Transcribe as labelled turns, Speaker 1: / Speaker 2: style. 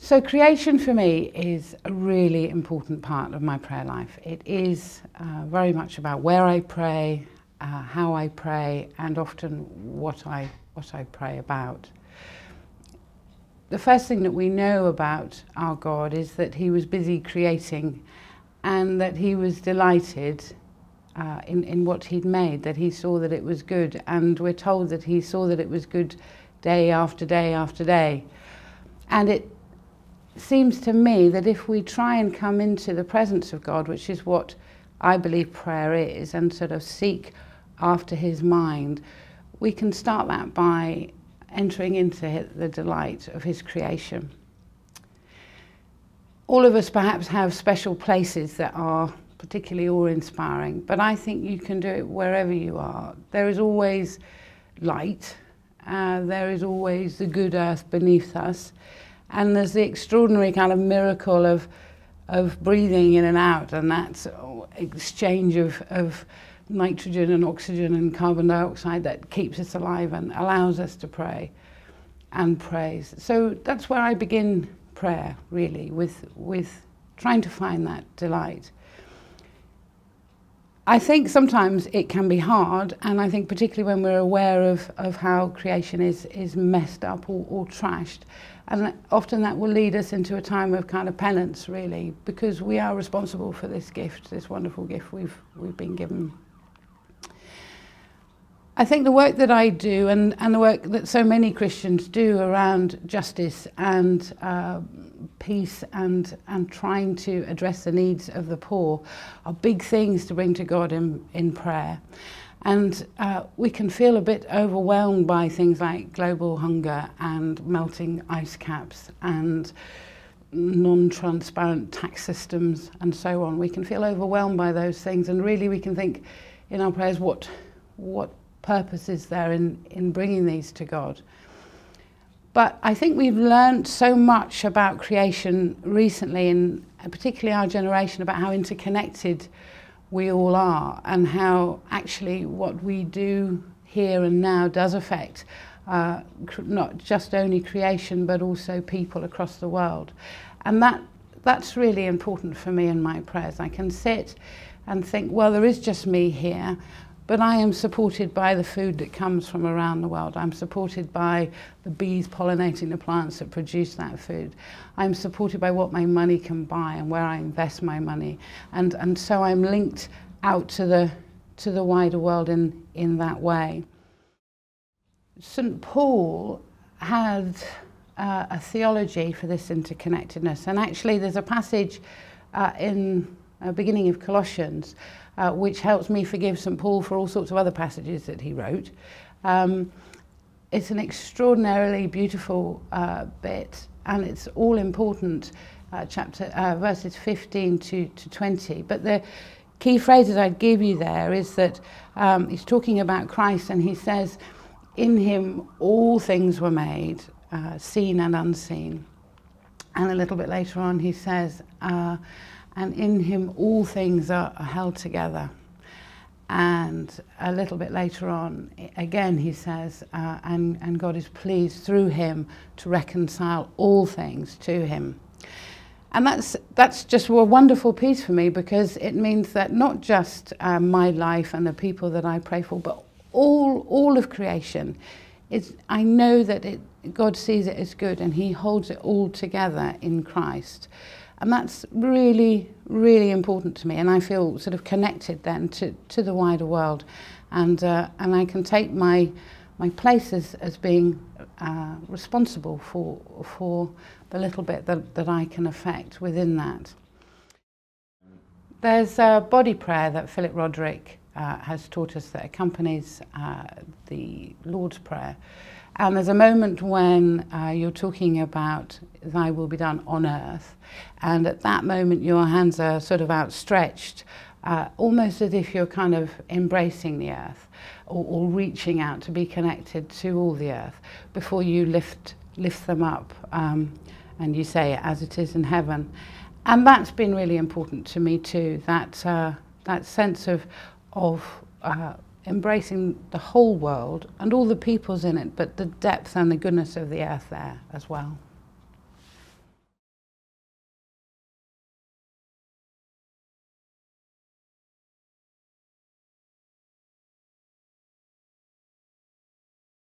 Speaker 1: So creation for me is a really important part of my prayer life. It is very much about where I pray, how I pray, and often what I pray about. The first thing that we know about our God is that he was busy creating and that he was delighted in what he'd made, that he saw that it was good, and we're told that he saw that it was good day after day after day. And it seems to me that if we try and come into the presence of God, which is what I believe prayer is, and sort of seek after his mind, we can start that by entering into the delight of his creation. All of us perhaps have special places that are particularly awe-inspiring, but I think you can do it wherever you are. There is always light, there is always the good earth beneath us, and there's the extraordinary kind of miracle of breathing in and out, and that exchange of nitrogen and oxygen and carbon dioxide that keeps us alive and allows us to pray and praise. So that's where I begin prayer, really, with trying to find that delight. I think sometimes it can be hard, and I think particularly when we're aware of how creation is messed up or trashed, and often that will lead us into a time of kind of penance, really, because we are responsible for this gift, this wonderful gift we've been given. I think the work that I do and the work that so many Christians do around justice and peace and trying to address the needs of the poor are big things to bring to God in prayer. And we can feel a bit overwhelmed by things like global hunger and melting ice caps and non-transparent tax systems and so on. We can feel overwhelmed by those things, and really we can think in our prayers, what purpose is there in bringing these to God? But I think we've learned so much about creation recently, and particularly our generation, about how interconnected we all are, and how actually what we do here and now does affect not just only creation but also people across the world. And that's really important for me in my prayers. I can sit and think, well, there is just me here, but I am supported by the food that comes from around the world. I'm supported by the bees pollinating the plants that produce that food. I'm supported by what my money can buy and where I invest my money. And so I'm linked out to the wider world in that way. St. Paul had a theology for this interconnectedness. And actually there's a passage in the beginning of Colossians which helps me forgive St. Paul for all sorts of other passages that he wrote. It's an extraordinarily beautiful bit, and it's all important, verses 15 to 20. But the key phrases I'd give you there is that he's talking about Christ, and he says, in him all things were made, seen and unseen. And a little bit later on he says, and in him all things are held together. And a little bit later on, again he says, and God is pleased through him to reconcile all things to him. And that's just a wonderful piece for me, because it means that not just my life and the people that I pray for, but all of creation, I know that God sees it as good, and he holds it all together in Christ. And that's really, really important to me, and I feel sort of connected then to the wider world, and I can take my place as being responsible for the little bit that I can affect within that. There's a body prayer that Philip Roderick has taught us that accompanies the Lord's Prayer. And there's a moment when you're talking about thy will be done on earth, and at that moment your hands are sort of outstretched, almost as if you're kind of embracing the earth or reaching out to be connected to all the earth before you lift them up, and you say, as it is in heaven. And that's been really important to me too, that sense of embracing the whole world and all the peoples in it, but the depth and the goodness of the earth there as well.